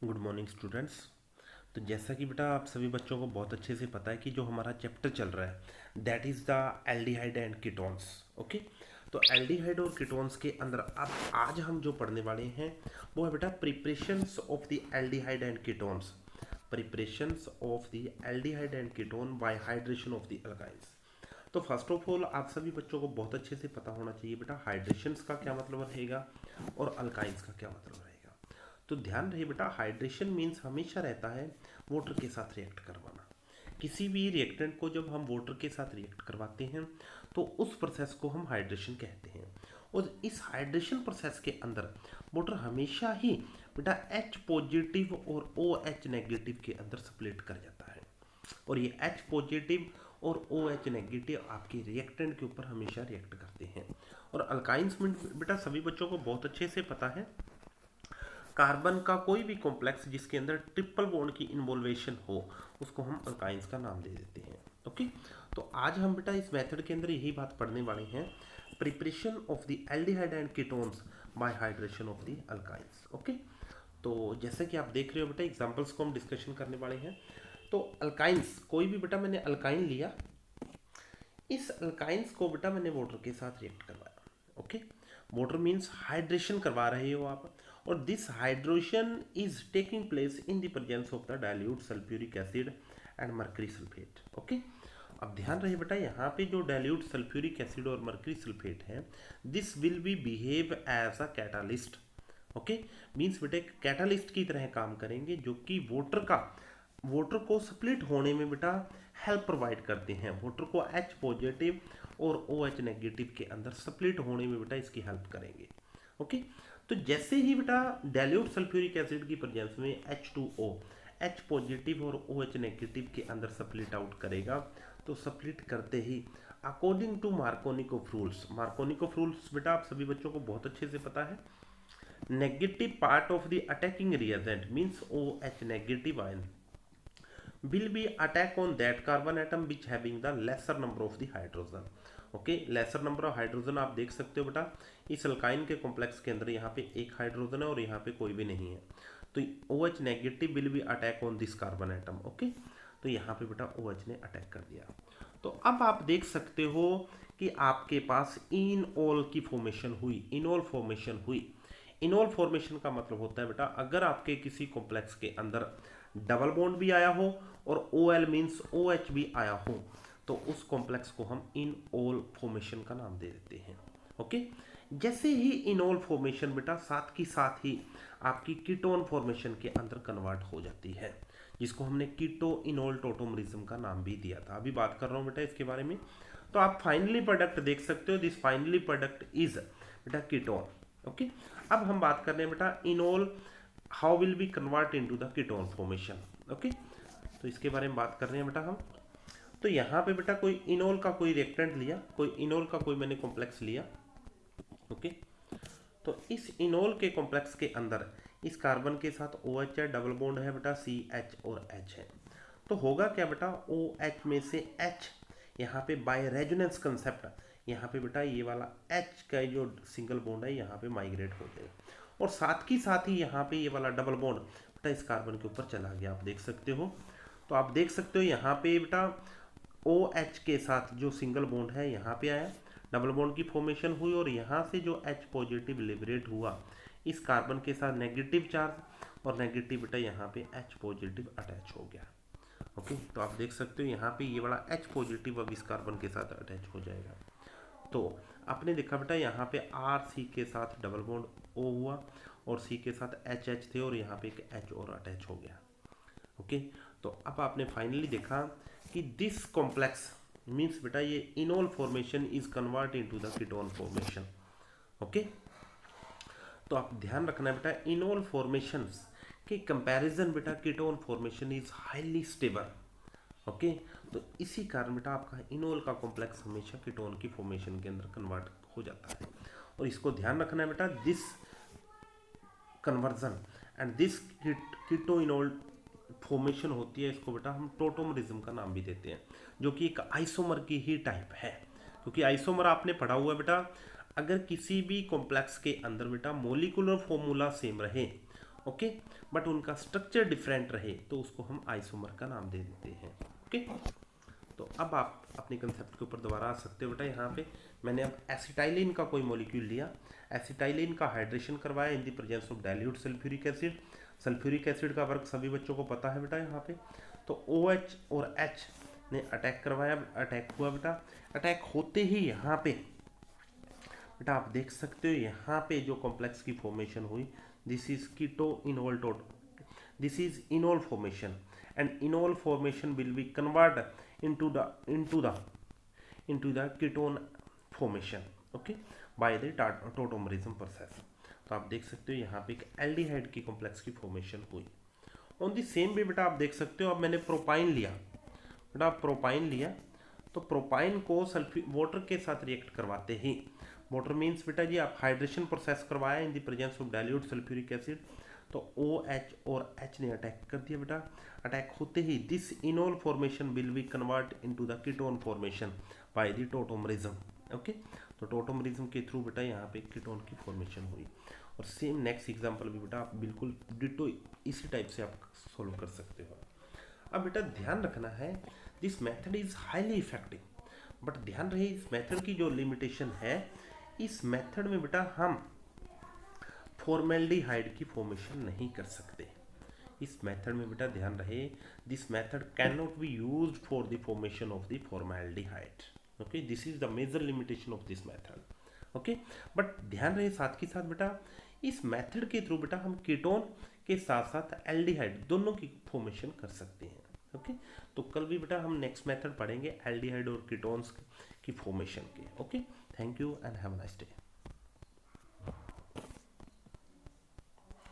Good morning students. तो जैसा कि बेटा आप सभी बच्चों को बहुत अच्छे से पता है कि जो हमारा चैप्टर चल रहा है that is the aldehyde and ketones. Okay, तो एल्डिहाइड और कीटोन्स के अंदर अब आज हम जो पढ़ने वाले हैं वो है बेटा preparations of the aldehyde and ketones. Preparations of the aldehyde and ketone bye hydration of the alkynes. तो फर्स्ट ऑफ ऑल आप सभी बच्चों को बहुत अच्छे से पता होना चाहिए बेटा हाइड्रेशंस का क्या मतलब रहेगा और अल्काइंस का क्या मतलब रहेगा। तो ध्यान रहे बेटा हाइड्रेशन मीन्स हमेशा रहता है वाटर के साथ रिएक्ट करवाना। किसी भी रिएक्टेंट को जब हम वाटर के साथ रिएक्ट करवाते हैं तो उस प्रोसेस को हम हाइड्रेशन कहते हैं। और इस हाइड्रेशन प्रोसेस के अंदर वाटर हमेशा ही बेटा H पॉजिटिव और OH नेगेटिव के अंदर स्प्लिट कर जाता है। और ये H पॉजिटिव और OH नेगेटिव आपके रिएक्टेंट के ऊपर हमेशा रिएक्ट करते हैं। और अल्काइंस में बेटा सभी बच्चों को बहुत अच्छे से पता है कार्बन का कोई भी कॉम्प्लेक्स जिसके अंदर ट्रिपल बॉन्ड की इन्वॉल्वेशन हो उसको हम अल्काइंस का नाम दे देते हैं। ओके, तो आज हम बेटा इस मेथड के अंदर यही बात पढ़ने वाले हैं preparation of the aldehyde and ketones bye hydration of the alkynes. Okay, तो जैसे कि आप देख रहे हो बेटा एग्जांपल्स को हम डिस्कशन करने वाले हैं। तो अल्काइंस कोई भी बेटा मैंने अल्काइन लिया, इस अल्काइंस को बेटा मैंने वाटर के साथ रिएक्ट करवाया। ओके, वाटर मीन्स हाइड्रेशन करवा रहे हो आप, और this hydration is taking place in the presence of the dilute sulphuric acid and mercury sulphate. Okay, अब ध्यान रहे बेटा यहाँ पे जो डाइल्यूट सल्फ्यूरिक एसिड और मर्करी सल्फेट है this will be behave as a catalyst. Okay, means बेटे कैटालिस्ट की तरह काम करेंगे जो कि वाटर को स्प्लिट होने में बेटा हेल्प प्रोवाइड करते हैं। वाटर को H पॉजिटिव और OH नेगेटिव के अंदर स्प्लिट होने में बेटा इसकी हेल्प करेंगे। ओके, तो जैसे ही बेटा डाइल्यूट सल्फ्यूरिक एसिड की प्रेजेंस में H2O H पॉजिटिव और OH नेगेटिव के अंदर स्प्लिट आउट करेगा, तो स्प्लिट करते ही अकॉर्डिंग टू मार्कोनिकोव रूल्स बेटा आप सभी बच्चों को बहुत अच्छे से पता है negative part of the attacking reagent means OH negative ion will be attack on that carbon atom which having the lesser number of the hydrogen। Okay, laser number of hydrogen आप देख सकते हो बेटा इस अल्काइन के complex के अंदर यहाँ पे एक हाइड्रोजन है और यहाँ पे कोई भी नहीं है, तो OH negative will be attack on this carbon atom. Okay, तो यहाँ पे बेटा OH ने अटैक कर दिया। तो अब आप देख सकते हो कि आपके पास इनऑल की फॉर्मेशन हुई, इनऑल फॉर्मेशन हुई। इनऑल फॉर्मेशन का मतलब होता है बेटा अगर आपके किसी कॉम्प्लेक्स के अंदर डबल बॉन्ड भी आया हो और OL मीन्स OH भी आया हो तो उस कॉम्प्लेक्स को हम इनऑल फॉर्मेशन का नाम दे देते हैं। ओके, जैसे ही इनऑल फॉर्मेशन बेटा साथ ही आपकी कीटोन फॉर्मेशन के अंदर कन्वर्ट हो जाती है जिसको हमने कीटो इनॉल टोटोमरिज्म का नाम भी दिया था। अभी बात कर रहा हूँ बेटा इसके बारे में। तो आप फाइनली प्रोडक्ट देख सकते हो, दिस फाइनली प्रोडक्ट इज बेटा कीटोन। ओके, अब हम बात कर रहे हैं बेटा इनॉल how will be convert into the ketone formation. Okay, तो इसके बारे में बात कर रहे हैं बेटा हम। तो यहाँ पे बेटा कोई इनॉल का कोई रिएक्टेंट लिया, कोई इनॉल का कोई मैंने कॉम्प्लेक्स लिया। ओके, तो इस इनॉल के कॉम्प्लेक्स के अंदर इस कार्बन के साथ OH है, डबल बॉन्ड है बेटा CH और H है। तो होगा क्या बेटा OH में से H यहाँ पे बाय रेजोनेंस कंसेप्ट यहाँ पे बेटा ये वाला H का जो सिंगल बॉन्ड है यहाँ पे माइग्रेट होते हैं और साथ ही यहाँ पे ये वाला डबल बॉन्ड बेटा इस कार्बन के ऊपर चला गया, आप देख सकते हो। तो आप देख सकते हो यहाँ पे बेटा OH के साथ जो सिंगल बॉन्ड है यहाँ पे आया, डबल बॉन्ड की फॉर्मेशन हुई और यहाँ से जो H पॉजिटिव लिबरेट हुआ इस कार्बन के साथ नेगेटिव चार्ज और नेगेटिव बेटा यहाँ पे H पॉजिटिव अटैच हो गया। ओके, तो आप देख सकते हो यहाँ पे ये वाला H पॉजिटिव अब इस कार्बन के साथ अटैच हो जाएगा। तो आपने देखा बेटा यहाँ पे RC के साथ डबल बॉन्ड O हुआ और C के साथ HH थे और यहाँ पे एक H और अटैच हो गया। ओके, तो अब आपने फाइनली देखा कि दिस कॉम्प्लेक्स मीन्स बेटा ये इनॉल formation is convert into the ketone formation. Okay, तो आप ध्यान रखना बेटा इनॉल फॉर्मेशंस के कंपैरिजन बेटा ketone formation is highly stable. Okay, तो इसी कारण बेटा आपका इनॉल का कॉम्प्लेक्स हमेशा कीटोन की फॉर्मेशन के अंदर कन्वर्ट हो जाता है। और इसको ध्यान रखना है बेटा this conversion and this कीटोइनॉल formation होती है इसको बेटा हम टोटोमरिज्म का नाम भी देते हैं जो कि एक आइसोमर की ही टाइप है। क्योंकि आइसोमर आपने पढ़ा हुआ है बेटा अगर किसी भी कॉम्प्लेक्स के अंदर बेटा मोलिकुलर फॉर्मूला सेम रहे ओके, बट उनका स्ट्रक्चर डिफरेंट रहे तो उसको हम आइसोमर का नाम दे देते हैं। ओके, तो अब आप अपने कंसेप्ट के ऊपर दोबारा आ सकते हो बेटा। यहाँ पे मैंने अब एसिटाइलिन का कोई मॉलिक्यूल लिया, एसिटाइलिन का हाइड्रेशन करवाया in the presence of dilute sulphuric acid. Sulphuric acid का वर्क सभी बच्चों को पता है बेटा। यहाँ पे तो OH और H ने अटैक करवाया, अटैक हुआ बेटा। अटैक होते ही यहाँ पे बेटा आप देख सकते हो यहाँ पे जो कॉम्प्लेक्स की फॉर्मेशन हुई, this is keto enol taut, this is enol formation, and enol formation will be convert into the ketone formation, okay, by the tautomerism process। तो आप देख सकते हो यहाँ पे एक एल्डिहाइड की कॉम्प्लेक्स की फॉर्मेशन हुई। ऑन दी सेम वे बेटा आप देख सकते हो, अब मैंने प्रोपाइन लिया बेटा, प्रोपाइन लिया तो प्रोपाइन को वाटर के साथ रिएक्ट करवाते ही, वाटर मीन्स बेटा जी आप हाइड्रेशन प्रोसेस करवाया in the presence of dilute sulphuric acid, तो OH और H ने अटैक कर दिया बेटा। अटैक होते ही this enol formation will be convert into the ketone formation by the tautomerism. Okay, तो टोटोमरिज्म के थ्रू बेटा यहाँ पे कीटोन की फॉर्मेशन हुई। और सेम नेक्स्ट एग्जांपल भी बेटा आप बिल्कुल डिटो इसी टाइप से आप सोल्व कर सकते हो। अब बेटा ध्यान रखना है, this method is highly effective, but ध्यान रहे इस मेथड की जो लिमिटेशन है, इस मेथड में बेटा हम फॉर्मेल्डिहाइड की फॉर्मेशन नहीं कर सकते। इस मेथड में बेटा ध्यान रहे, this method can not be used for the formation of the formaldehyde. Okay, this is the major limitation of this method. Okay, but ध्यान रहे साथ के साथ बेटा इस मेथड के थ्रू बेटा हम कीटोन के साथ साथ एल्डिहाइड दोनों की फॉर्मेशन कर सकते हैं। ओके, तो कल भी बेटा हम नेक्स्ट मेथड पढ़ेंगे एल्डिहाइड और कीटोन्स की फॉर्मेशन के। Okay, thank you and have a nice day.